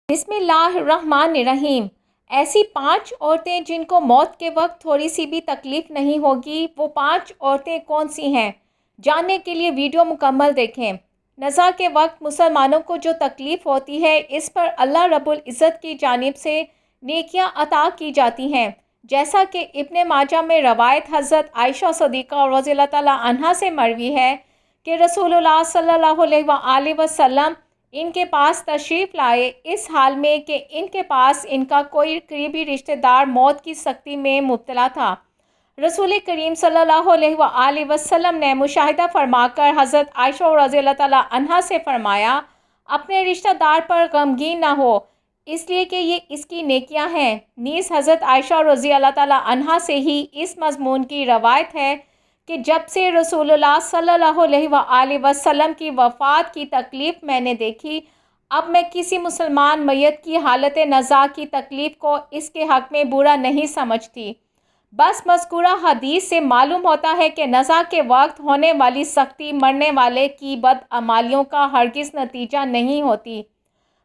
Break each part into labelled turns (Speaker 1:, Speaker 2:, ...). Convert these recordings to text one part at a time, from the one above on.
Speaker 1: بسم اللہ الرحمن الرحیم۔ ایسی 5 عورتیں جن کو موت کے وقت تھوڑی سی بھی تکلیف نہیں ہوگی، وہ 5 عورتیں کون سی ہیں؟ جاننے کے لیے ویڈیو مکمل دیکھیں۔ نزا کے وقت مسلمانوں کو جو تکلیف ہوتی ہے، اس پر اللہ رب العزت کی جانب سے نیکیاں عطا کی جاتی ہیں، جیسا کہ ابن ماجہ میں روایت حضرت عائشہ صدیقہ رضی اللہ تعالیٰ عنہا سے مروی ہے کہ رسول اللہ صلی اللہ علیہ وآلہ وسلم ان کے پاس تشریف لائے، اس حال میں کہ ان کے پاس ان کا کوئی قریبی رشتہ دار موت کی سختی میں مبتلا تھا۔ رسول کریم صلی اللہ علیہ وآلہ وسلم نے مشاہدہ فرما کر حضرت عائشہ رضی اللہ تعالیٰ عنہا سے فرمایا، اپنے رشتہ دار پر غمگین نہ ہو، اس لیے کہ یہ اس کی نیکیاں ہیں۔ نیز حضرت عائشہ رضی اللہ تعالیٰ عنہا سے ہی اس مضمون کی روایت ہے کہ جب سے رسول اللہ صلی اللہ علیہ وآلہ وسلم کی وفات کی تکلیف میں نے دیکھی، اب میں کسی مسلمان میت کی حالت نزا کی تکلیف کو اس کے حق میں برا نہیں سمجھتی۔ بس مذکورہ حدیث سے معلوم ہوتا ہے کہ نزا کے وقت ہونے والی سختی مرنے والے کی بدعمالیوں کا ہرگز نتیجہ نہیں ہوتی۔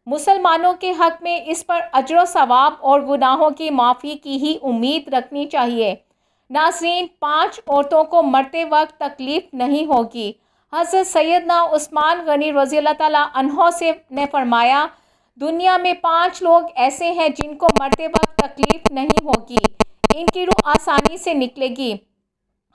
Speaker 1: مسلمانوں کے حق میں اس پر اجر و ثواب اور گناہوں کی معافی کی ہی امید رکھنی چاہیے۔ ناظرین، 5 عورتوں کو مرتے وقت تکلیف نہیں ہوگی۔ حضرت سیدنا عثمان غنی رضی اللہ تعالیٰ عنہ نے فرمایا، دنیا میں 5 لوگ ایسے ہیں جن کو مرتے وقت تکلیف نہیں ہوگی، ان کی روح آسانی سے نکلے گی۔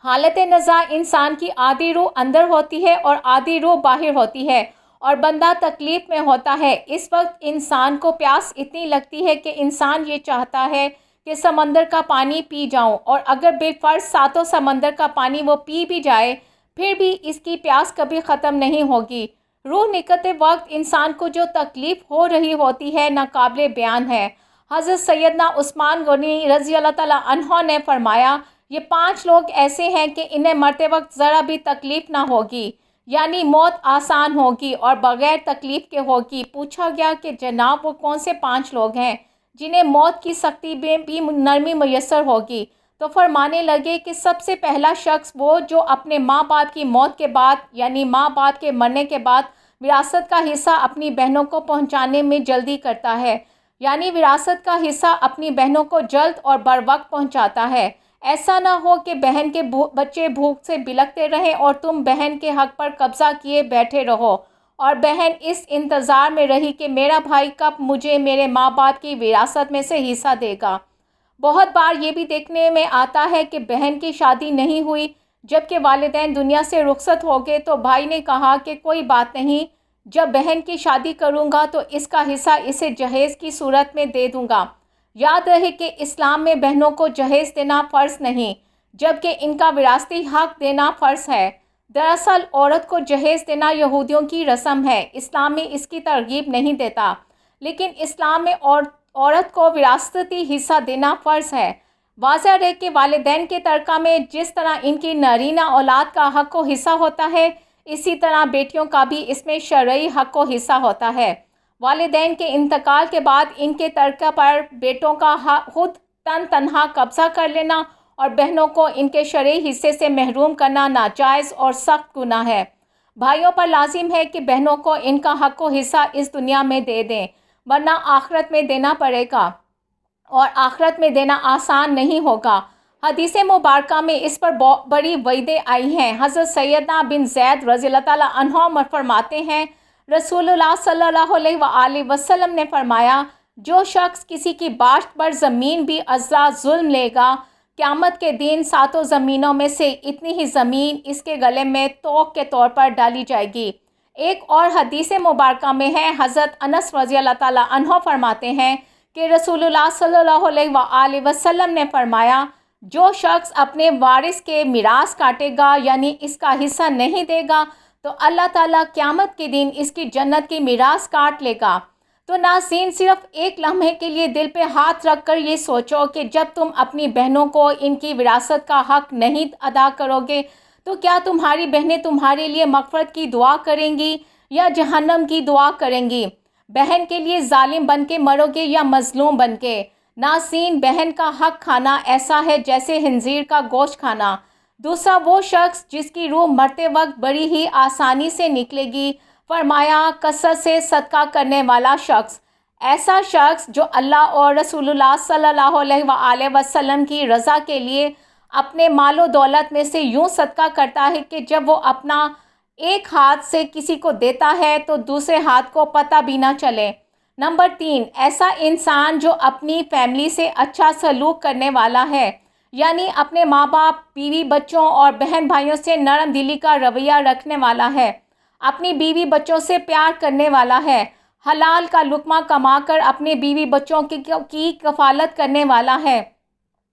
Speaker 1: حالت نزا انسان کی آدھی روح اندر ہوتی ہے اور آدھی روح باہر ہوتی ہے، اور بندہ تکلیف میں ہوتا ہے۔ اس وقت انسان کو پیاس اتنی لگتی ہے کہ انسان یہ چاہتا ہے کہ سمندر کا پانی پی جاؤں، اور اگر بالفرض ساتوں سمندر کا پانی وہ پی بھی جائے، پھر بھی اس کی پیاس کبھی ختم نہیں ہوگی۔ روح نکلتے وقت انسان کو جو تکلیف ہو رہی ہوتی ہے، ناقابل بیان ہے۔ حضرت سیدنا عثمان غنی رضی اللہ تعالیٰ عنہ نے فرمایا، یہ 5 لوگ ایسے ہیں کہ انہیں مرتے وقت ذرا بھی تکلیف نہ ہوگی، یعنی موت آسان ہوگی اور بغیر تکلیف کے ہوگی۔ پوچھا گیا کہ جناب وہ کون سے 5 لوگ ہیں جنہیں موت کی سختی میں بھی نرمی میسر ہوگی؟ تو فرمانے لگے کہ سب سے پہلا شخص وہ جو اپنے ماں باپ کی موت کے بعد، یعنی ماں باپ کے مرنے کے بعد وراثت کا حصہ اپنی بہنوں کو پہنچانے میں جلدی کرتا ہے، یعنی وراثت کا حصہ اپنی بہنوں کو جلد اور بر وقت پہنچاتا ہے۔ ایسا نہ ہو کہ بہن کے بچے بھوک سے بلکتے رہیں اور تم بہن کے حق پر قبضہ کیے بیٹھے رہو، اور بہن اس انتظار میں رہی کہ میرا بھائی کب مجھے میرے ماں باپ کی وراثت میں سے حصہ دے گا۔ بہت بار یہ بھی دیکھنے میں آتا ہے کہ بہن کی شادی نہیں ہوئی، جبکہ والدین دنیا سے رخصت ہو گئے تو بھائی نے کہا کہ کوئی بات نہیں، جب بہن کی شادی کروں گا تو اس کا حصہ اسے جہیز کی صورت میں دے دوں گا۔ یاد رہے کہ اسلام میں بہنوں کو جہیز دینا فرض نہیں، جبکہ ان کا وراثتی حق دینا فرض ہے۔ دراصل عورت کو جہیز دینا یہودیوں کی رسم ہے، اسلام میں اس کی ترغیب نہیں دیتا، لیکن اسلام میں عورت کو وراثتی حصہ دینا فرض ہے۔ واضح رہے کہ والدین کے ترکہ میں جس طرح ان کی نارینہ اولاد کا حق و حصہ ہوتا ہے، اسی طرح بیٹیوں کا بھی اس میں شرعی حق و حصہ ہوتا ہے۔ والدین کے انتقال کے بعد ان کے ترکہ پر بیٹوں کا خود تنہا قبضہ کر لینا اور بہنوں کو ان کے شرعی حصے سے محروم کرنا ناجائز اور سخت گناہ ہے۔ بھائیوں پر لازم ہے کہ بہنوں کو ان کا حق و حصہ اس دنیا میں دے دیں، ورنہ آخرت میں دینا پڑے گا، اور آخرت میں دینا آسان نہیں ہوگا۔ حدیث مبارکہ میں اس پر بڑی وعیدیں آئی ہیں۔ حضرت سیدنا بن زید رضی اللہ تعالیٰ عنہ فرماتے ہیں، رسول اللہ صلی اللہ علیہ وآلہ وسلم نے فرمایا، جو شخص کسی کی باشت پر زمین بھی اجزا ظلم لے گا، قیامت کے دن 7 زمینوں میں سے اتنی ہی زمین اس کے گلے میں توق کے طور پر ڈالی جائے گی۔ ایک اور حدیث مبارکہ میں ہے، حضرت انس رضی اللہ تعالیٰ عنہ فرماتے ہیں کہ رسول اللہ صلی اللہ علیہ وآلہ وسلم نے فرمایا، جو شخص اپنے وارث کے میراث کاٹے گا، یعنی اس کا حصہ نہیں دے گا، تو اللہ تعالیٰ قیامت کے دن اس کی جنت کی میراث کاٹ لے گا۔ تو ناظرین، صرف ایک لمحے کے لیے دل پہ ہاتھ رکھ کر یہ سوچو کہ جب تم اپنی بہنوں کو ان کی وراثت کا حق نہیں ادا کرو گے تو کیا تمہاری بہنیں تمہارے لیے مغفرت کی دعا کریں گی یا جہنم کی دعا کریں گی؟ بہن کے لیے ظالم بن کے مرو گے یا مظلوم بن کے؟ ناظرین، بہن کا حق کھانا ایسا ہے جیسے خنزیر کا گوشت کھانا۔ دوسرا، وہ شخص جس کی روح مرتے وقت بڑی ہی آسانی سے نکلے گی، فرمایا کثرت سے صدقہ کرنے والا شخص۔ ایسا شخص جو اللہ اور رسول اللہ صلی اللہ علیہ وآلہ وسلم کی رضا کے لیے اپنے مال و دولت میں سے یوں صدقہ کرتا ہے کہ جب وہ اپنا ایک ہاتھ سے کسی کو دیتا ہے تو دوسرے ہاتھ کو پتہ بھی نہ چلے۔ نمبر 3، ایسا انسان جو اپنی فیملی سے اچھا سلوک کرنے والا ہے، یعنی اپنے ماں باپ، بیوی بچوں اور بہن بھائیوں سے نرم دلی کا رویہ رکھنے والا ہے، اپنی بیوی بچوں سے پیار کرنے والا ہے، حلال کا لقمہ کما کر اپنے بیوی بچوں کی کفالت کرنے والا ہے۔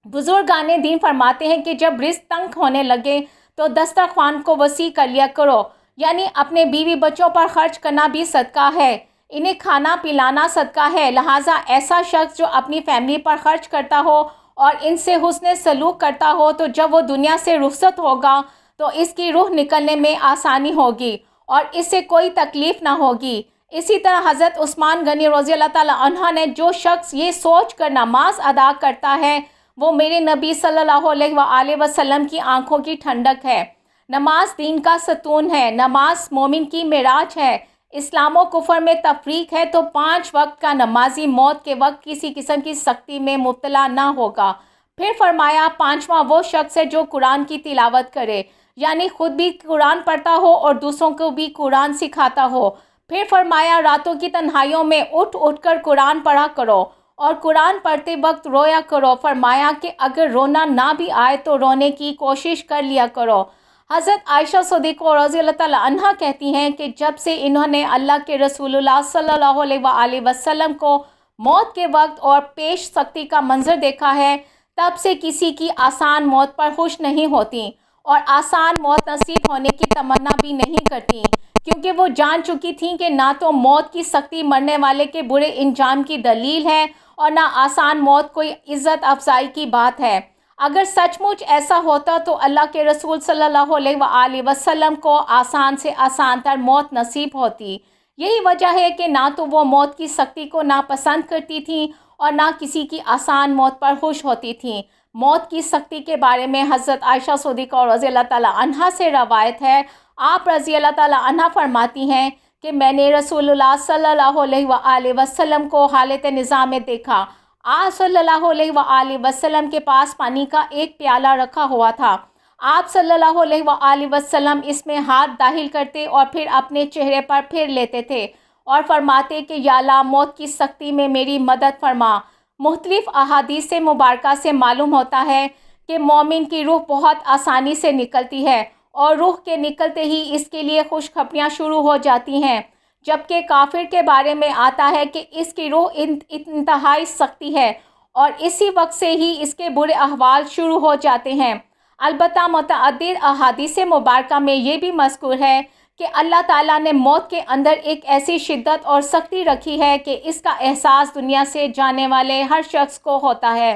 Speaker 1: بزرگان دین فرماتے ہیں کہ جب رزق تنگ ہونے لگے تو دسترخوان کو وسیع کر لیا کرو، یعنی اپنے بیوی بچوں پر خرچ کرنا بھی صدقہ ہے، انہیں کھانا پلانا صدقہ ہے۔ لہٰذا ایسا شخص جو اپنی فیملی پر خرچ کرتا ہو اور ان سے حسن سلوک کرتا ہو تو جب وہ دنیا سے رخصت ہوگا تو اس کی روح نکلنے میں آسانی ہوگی اور اس سے کوئی تکلیف نہ ہوگی۔ اسی طرح حضرت عثمان غنی رضی اللہ تعالیٰ عنہ نے جو شخص یہ سوچ کر نماز ادا کرتا ہے وہ میرے نبی صلی اللہ علیہ وآلہ وسلم کی آنکھوں کی ٹھنڈک ہے۔ نماز دین کا ستون ہے، نماز مومن کی معراج ہے۔ اسلام و کفر میں تفریق ہے تو 5 وقت کا نمازی موت کے وقت کسی قسم کی سختی میں مبتلا نہ ہوگا۔ پھر فرمایا 5واں وہ شخص ہے جو قرآن کی تلاوت کرے، یعنی خود بھی قرآن پڑھتا ہو اور دوسروں کو بھی قرآن سکھاتا ہو۔ پھر فرمایا راتوں کی تنہائیوں میں اٹھ اٹھ کر قرآن پڑھا کرو اور قرآن پڑھتے وقت رویا کرو۔ فرمایا کہ اگر رونا نہ بھی آئے تو رونے کی کوشش کر لیا کرو۔ حضرت عائشہ صدیقہ رضی اللہ تعالیٰ عنہ کہتی ہیں کہ جب سے انہوں نے اللہ کے رسول اللہ صلی اللہ علیہ وآلہ وسلم کو موت کے وقت اور پیش سختی کا منظر دیکھا ہے تب سے کسی کی آسان موت پر خوش نہیں ہوتی اور آسان موت نصیب ہونے کی تمنا بھی نہیں کرتی، کیونکہ وہ جان چکی تھیں کہ نہ تو موت کی سختی مرنے والے کے برے انجام کی دلیل ہے اور نہ آسان موت کوئی عزت افزائی کی بات ہے۔ اگر سچ مچ ایسا ہوتا تو اللہ کے رسول صلی اللہ علیہ وآلہ وسلم کو آسان سے آسان تر موت نصیب ہوتی۔ یہی وجہ ہے کہ نہ تو وہ موت کی سختی کو ناپسند کرتی تھیں اور نہ کسی کی آسان موت پر خوش ہوتی تھیں۔ موت کی سختی کے بارے میں حضرت عائشہ صدیقہ رضی اللہ تعالیٰ عنہا سے روایت ہے، آپ رضی اللہ تعالیٰ عنہا فرماتی ہیں کہ میں نے رسول اللہ صلی اللہ علیہ وآلہ وسلم کو حالت نزاع میں دیکھا۔ آپ صلی اللہ علیہ وآلہ وسلم کے پاس پانی کا ایک پیالہ رکھا ہوا تھا۔ آپ صلی اللہ علیہ وآلہ وسلم اس میں ہاتھ داخل کرتے اور پھر اپنے چہرے پر پھیر لیتے تھے اور فرماتے کہ یا اللہ موت کی سختی میں میری مدد فرما۔ مختلف احادیث مبارکہ سے معلوم ہوتا ہے کہ مومن کی روح بہت آسانی سے نکلتی ہے اور روح کے نکلتے ہی اس کے لیے خوشخبریاں شروع ہو جاتی ہیں، جبکہ کافر کے بارے میں آتا ہے کہ اس کی روح انتہائی سختی ہے اور اسی وقت سے ہی اس کے برے احوال شروع ہو جاتے ہیں۔ البتہ متعدد احادیث مبارکہ میں یہ بھی مذکور ہے کہ اللہ تعالیٰ نے موت کے اندر ایک ایسی شدت اور سختی رکھی ہے کہ اس کا احساس دنیا سے جانے والے ہر شخص کو ہوتا ہے،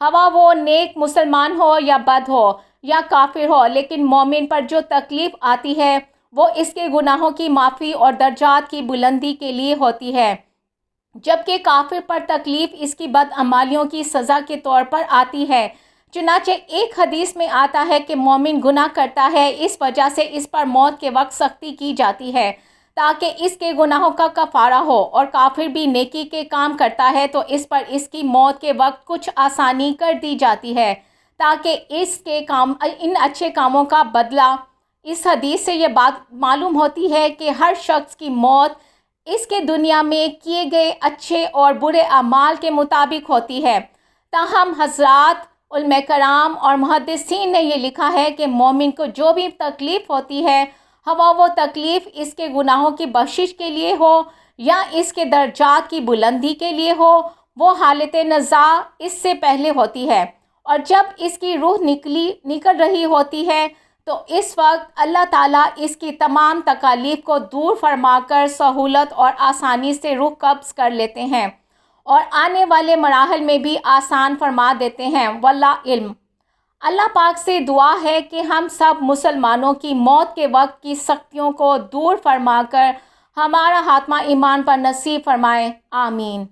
Speaker 1: ہوا وہ نیک مسلمان ہو یا بد ہو یا کافر ہو، لیکن مومن پر جو تکلیف آتی ہے وہ اس کے گناہوں کی معافی اور درجات کی بلندی کے لیے ہوتی ہے، جبکہ کافر پر تکلیف اس کی بدعمالیوں کی سزا کے طور پر آتی ہے۔ چنانچہ ایک حدیث میں آتا ہے کہ مومن گناہ کرتا ہے، اس وجہ سے اس پر موت کے وقت سختی کی جاتی ہے تاکہ اس کے گناہوں کا کفارہ ہو، اور کافر بھی نیکی کے کام کرتا ہے تو اس پر اس کی موت کے وقت کچھ آسانی کر دی جاتی ہے تاکہ ان اچھے کاموں کا بدلہ۔ اس حدیث سے یہ بات معلوم ہوتی ہے کہ ہر شخص کی موت اس کے دنیا میں کیے گئے اچھے اور برے اعمال کے مطابق ہوتی ہے۔ تاہم حضرات علماء کرام اور محدثین نے یہ لکھا ہے کہ مومن کو جو بھی تکلیف ہوتی ہے، ہوا وہ تکلیف اس کے گناہوں کی بخشش کے لیے ہو یا اس کے درجات کی بلندی کے لیے ہو، وہ حالت نزاع اس سے پہلے ہوتی ہے، اور جب اس کی روح نکل رہی ہوتی ہے تو اس وقت اللہ تعالیٰ اس کی تمام تکالیف کو دور فرما کر سہولت اور آسانی سے روح قبض کر لیتے ہیں اور آنے والے مراحل میں بھی آسان فرما دیتے ہیں۔ واللہ علم۔ اللہ پاک سے دعا ہے کہ ہم سب مسلمانوں کی موت کے وقت کی سختیوں کو دور فرما کر ہمارا خاتمہ ایمان پر نصیب فرمائے، آمین۔